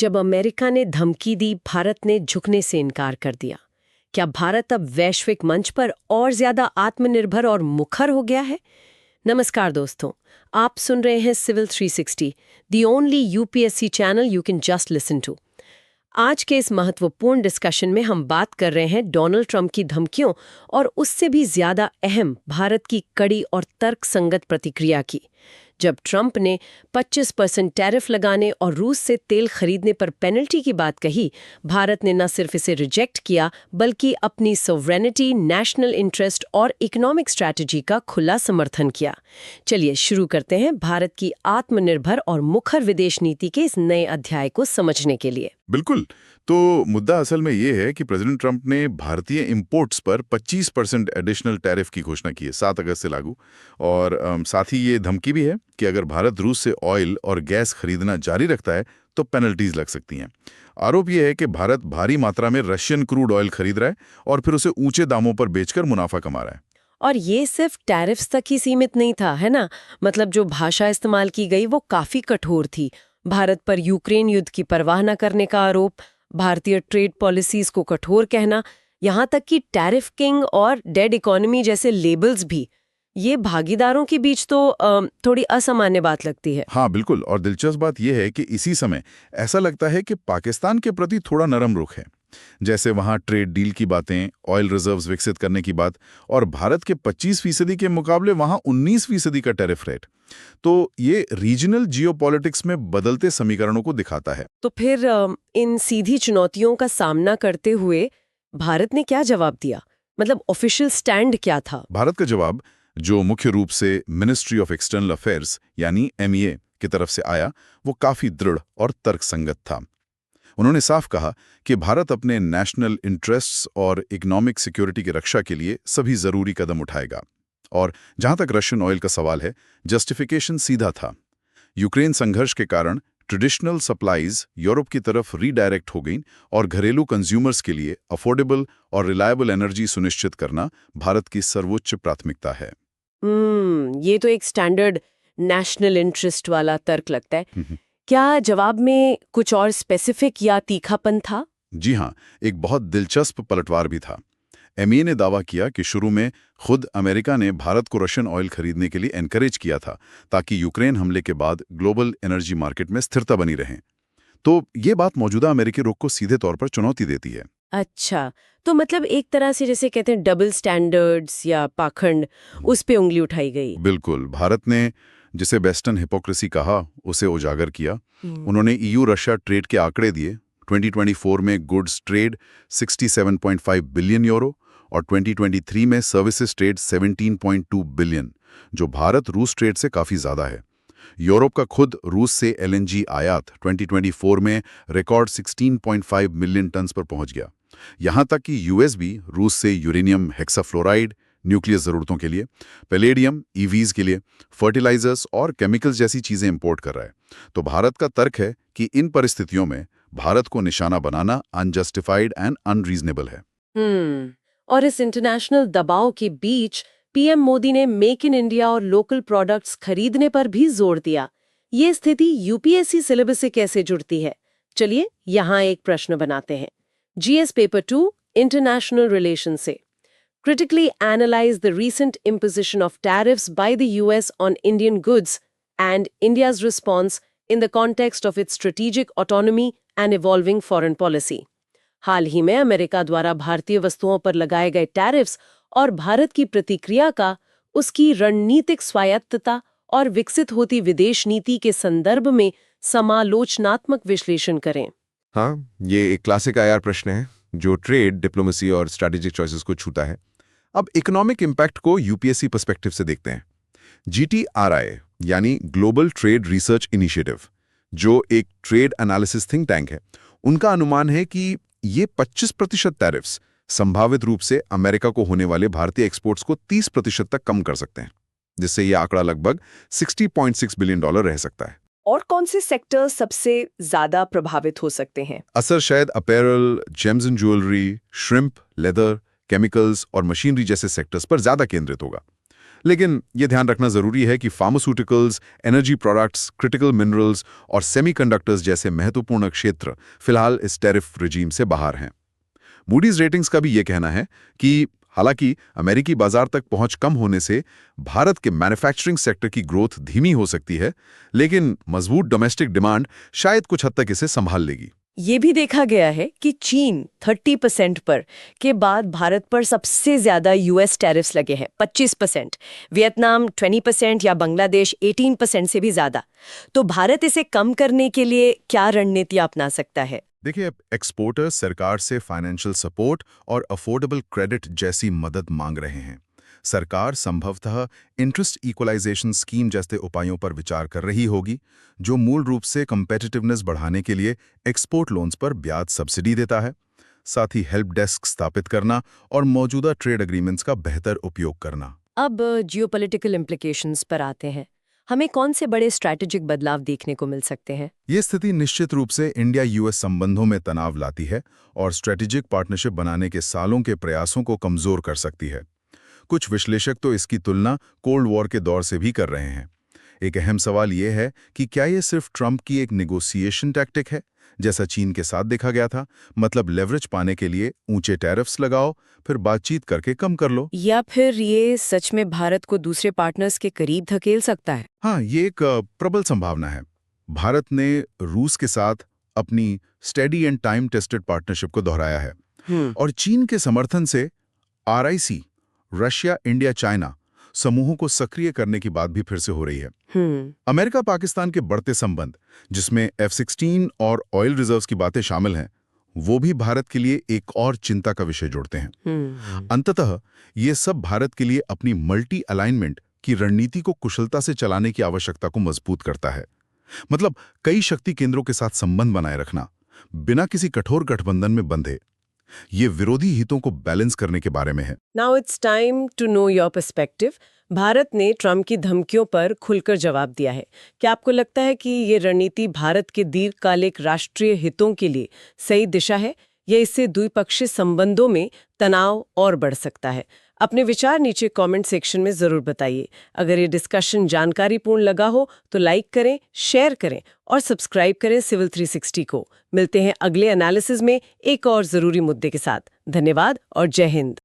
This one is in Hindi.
जब अमेरिका ने धमकी दी, भारत ने झुकने से इनकार कर दिया। क्या भारत अब वैश्विक मंच पर और ज्यादा आत्मनिर्भर और मुखर हो गया है? नमस्कार दोस्तों, आप सुन रहे हैं civil 360, the only UPSC channel you can just listen to. आज के इस महत्वपूर्ण डिस्कशन में हम बात कर रहे हैं डोनाल्ड ट्रंप की धमकियों और उससे भी ज्यादा अहम भारत की कड़ी और तर्कसंगत प्रतिक्रिया की। जब ट्रंप ने 25% टैरिफ लगाने और रूस से तेल खरीदने पर पेनल्टी की बात कही, भारत ने न सिर्फ इसे रिजेक्ट किया बल्कि अपनी सॉवरेनिटी, नेशनल इंटरेस्ट और इकोनॉमिक स्ट्रैटेजी का खुला समर्थन किया। चलिए शुरू करते हैं भारत की आत्मनिर्भर और मुखर विदेश नीति के इस नए अध्याय को समझने के लिए। बिल्कुल। तो मुद्दा असल में ये है कि प्रेसिडेंट ट्रंप ने भारतीय इंपोर्ट्स पर 25% एडिशनल टैरिफ की घोषणा की है 7 अगस्त से लागू। और साथ ही ये धमकी भी है कि अगर भारत रूस से ऑयल और गैस खरीदना जारी रखता है तो पेनल्टीज लग सकती हैं। आरोप ये है कि भारत भारी मात्रा में रशियन क्रूड ऑयल खरीद रहा है और फिर उसे ऊंचे दामों पर बेचकर मुनाफा कमा रहा है। और ये सिर्फ टैरिफ्स तक ही सीमित नहीं था, है ना? मतलब जो भाषा इस्तेमाल की गई वो काफी कठोर थी। भारत पर यूक्रेन युद्ध की परवाह न करने का आरोप, भारतीय ट्रेड पॉलिसीज को कठोर कहना, यहाँ तक कि टैरिफ किंग और डेड इकोनॉमी जैसे लेबल्स भी। ये भागीदारों के बीच तो थोड़ी असामान्य बात लगती है। हाँ बिल्कुल। और दिलचस्प बात यह है कि इसी समय ऐसा लगता है कि पाकिस्तान के प्रति थोड़ा नरम रुख है। जैसे वहां ट्रेड डील की बातें, ऑयल रिजर्व्स विकसित करने की बात, और भारत के 25% के मुकाबले वहां 19% का टैरिफ रेट। तो ये रीजनल जियोपॉलिटिक्स में बदलते समीकरणों को दिखाता है। तो फिर इन सीधी चुनौतियों का सामना करते हुए भारत ने क्या जवाब दिया? मतलब ऑफिशियल स्टैंड क्या था? भारत का जवाब, जो मुख्य रूप से मिनिस्ट्री ऑफ एक्सटर्नल अफेयर्स यानी MEA की तरफ से आया, वो काफी दृढ़ और तर्कसंगत था। उन्होंने साफ कहा कि भारत अपने नेशनल इंटरेस्ट्स और इकोनॉमिक सिक्योरिटी की रक्षा के लिए सभी जरूरी कदम उठाएगा। और जहां तक रशियन ऑयल का सवाल है, जस्टिफिकेशन सीधा था। यूक्रेन संघर्ष के कारण ट्रेडिशनल सप्लाईज यूरोप की तरफ रीडायरेक्ट हो गईं और घरेलू कंज्यूमर्स के लिए अफोर्डेबल और रिलायबल एनर्जी सुनिश्चित करना भारत की सर्वोच्च प्राथमिकता है। ये तो एक स्टैंडर्ड नेशनल इंटरेस्ट वाला तर्क लगता है। क्या जवाब में कुछ और स्पेसिफिक या तीखापन था? जी हाँ, एक बहुत दिलचस्प पलटवार भी था। MEA ने दावा किया कि शुरू में खुद अमेरिका ने भारत को रशियन ऑयल खरीदने के लिए एनकरेज किया था ताकि यूक्रेन हमले के बाद ग्लोबल एनर्जी मार्केट में स्थिरता बनी रहे। तो ये बात मौजूदा अमेरिकी रुख को सीधे तौर पर चुनौती देती है। अच्छा, तो मतलब एक तरह से जैसे कहते हैं डबल स्टैंडर्ड्स या पाखंड, उस पे उंगली उठाई गई। बिल्कुल। भारत ने जिसे वेस्टर्न हिपोक्रेसी कहा, उसे उजागर किया। उन्होंने EU रशिया ट्रेड के आंकड़े दिए। 2024 में गुड्स ट्रेड 67.5 बिलियन यूरो और 2023 में सर्विसेज ट्रेड 17.2 बिलियन, जो भारत रूस ट्रेड से काफ़ी ज़्यादा है। यूरोप का खुद रूस से LNG आयात 2024 में रिकॉर्ड 16.5 मिलियन टन्स पर पहुंच गया। यहाँ तक कि US भी रूस से यूरेनियम हेक्साफ्लोराइड, न्यूक्लियस ज़रूरतों के लिए, पैलेडियम, EVs के लिए, फर्टिलाइजर्स और केमिकल्स जैसी चीज़ें इंपोर्ट कर रहा है। तो भारत का तर्क है कि इन परिस्थितियों में भारत को निशाना बनाना अनजस्टिफाइड एंड अनरीजनेबल है। और इस इंटरनेशनल दबाव के बीच PM मोदी ने मेक इन इंडिया और लोकल प्रोडक्ट्स खरीदने पर भी जोर दिया। ये स्थिति UPSC सिलेबस से कैसे जुड़ती है? चलिए यहाँ एक प्रश्न बनाते हैं। GS पेपर 2 इंटरनेशनल रिलेशन से critically analyze the recent imposition of tariffs by the US on Indian goods and India's response in the context of its strategic autonomy and evolving foreign policy. हाल ही में अमेरिका द्वारा भारतीय वस्तुओं पर लगाए गए टैरिफ्स और भारत की प्रतिक्रिया का, उसकी रणनीतिक स्वायत्तता और विकसित होती विदेश नीति के संदर्भ में समालोचनात्मक विश्लेषण करें। हाँ, ये एक क्लासिक IR प्रश्न है जो ट्रेड, डिप्लोमेसी और स्ट्रैटेजिक चॉइसेस को छूता है। अब इकोनॉमिक इंपैक्ट को UPSC पर्सपेक्टिव से देखते हैं। GTRI यानी ग्लोबल ट्रेड रिसर्च इनिशिएटिव, जो एक ट्रेड एनालिसिस थिंक टैंक है, उनका अनुमान है कि ये 25% टैरिफ्स संभावित रूप से अमेरिका को होने वाले भारतीय एक्सपोर्ट्स को 30% तक कम कर सकते हैं, जिससे यह आंकड़ा लगभग $60.6 बिलियन रह सकता है। और कौन से सेक्टर सबसे ज्यादा प्रभावित हो सकते हैं? असर शायद apparel, James and jewellery, shrimp, leather, chemicals और मशीनरी जैसे सेक्टर्स पर ज्यादा केंद्रित होगा। लेकिन ये ध्यान रखना जरूरी है कि pharmaceuticals, energy products, critical minerals और सेमीकंडक्टर्स जैसे महत्वपूर्ण क्षेत्र फिलहाल इस टैरिफ रिजीम से बाहर हैं। मूडीज रेटिंग्स का भी ये कहना है कि हालांकि अमेरिकी बाजार तक पहुंच कम होने से भारत के मैन्युफैक्चरिंग सेक्टर की ग्रोथ धीमी हो सकती है, लेकिन मजबूत डोमेस्टिक डिमांड शायद कुछ हद तक इसे संभाल लेगी। ये भी देखा गया है कि चीन 30% पर के बाद भारत पर सबसे ज्यादा यूएस टैरिफ्स लगे हैं, 25%, वियतनाम 20% या बांग्लादेश 18% से भी ज्यादा। तो भारत इसे कम करने के लिए क्या रणनीति अपना सकता है? देखिए, एक्सपोर्टर्स सरकार से फाइनेंशियल सपोर्ट और अफोर्डेबल क्रेडिट जैसी मदद मांग रहे हैं। सरकार संभवतः इंटरेस्ट इक्वलाइजेशन स्कीम जैसे उपायों पर विचार कर रही होगी, जो मूल रूप से कम्पेटिटिवनेस बढ़ाने के लिए एक्सपोर्ट लोन्स पर ब्याज सब्सिडी देता है। साथ ही हेल्प डेस्क स्थापित करना और मौजूदा ट्रेड एग्रीमेंट्स का बेहतर उपयोग करना। अब जियोपॉलिटिकल इम्प्लिकेशंस पर आते हैं। हमें कौन से बड़े स्ट्रैटेजिक बदलाव देखने को मिल सकते हैं? ये स्थिति निश्चित रूप से इंडिया यूएस संबंधों में तनाव लाती है और स्ट्रेटेजिक पार्टनरशिप बनाने के सालों के प्रयासों को कमजोर कर सकती है। कुछ विश्लेषक तो इसकी तुलना कोल्ड वॉर के दौर से भी कर रहे हैं। एक अहम सवाल यह है कि क्या ये सिर्फ ट्रंप की एक नेगोशिएशन टैक्टिक है, जैसा चीन के साथ देखा गया था, मतलब लेवरेज पाने के लिए ऊंचे टैरिफ्स लगाओ, फिर बातचीत करके कम कर लो, या फिर ये सच में भारत को दूसरे पार्टनर्स के करीब धकेल सकता है? हाँ, ये एक प्रबल संभावना है। भारत ने रूस के साथ अपनी steady and time tested partnership को दोहराया है और चीन के समर्थन से आरआईसी, रशिया, इंडिया, चाइना समूहों को सक्रिय करने की बात भी फिर से हो रही है। अमेरिका पाकिस्तान के बढ़ते संबंध, जिसमें F-16 और ऑयल रिजर्व्स की बातें शामिल हैं, वो भी भारत के लिए एक और चिंता का विषय जोड़ते हैं। अंततः ये सब भारत के लिए अपनी मल्टी अलाइनमेंट की रणनीति को कुशलता से चलाने की आवश्यकता को मजबूत करता है। मतलब कई शक्ति केंद्रों के साथ संबंध बनाए रखना, बिना किसी कठोर गठबंधन में बंधे। ये विरोधी हितों को बैलेंस करने के बारे में है। Now it's time to know your perspective. Bharat ने ट्रंप की धमकियों पर खुलकर जवाब दिया है। क्या आपको लगता है कि ये रणनीति भारत के दीर्घकालिक राष्ट्रीय हितों के लिए सही दिशा है, या इससे द्विपक्षीय संबंधों में तनाव और बढ़ सकता है? अपने विचार नीचे कमेंट सेक्शन में जरूर बताइए। अगर ये डिस्कशन जानकारीपूर्ण लगा हो तो लाइक करें, शेयर करें और सब्सक्राइब करें सिविल 360 को। मिलते हैं अगले एनालिसिस में एक और जरूरी मुद्दे के साथ। धन्यवाद और जय हिंद।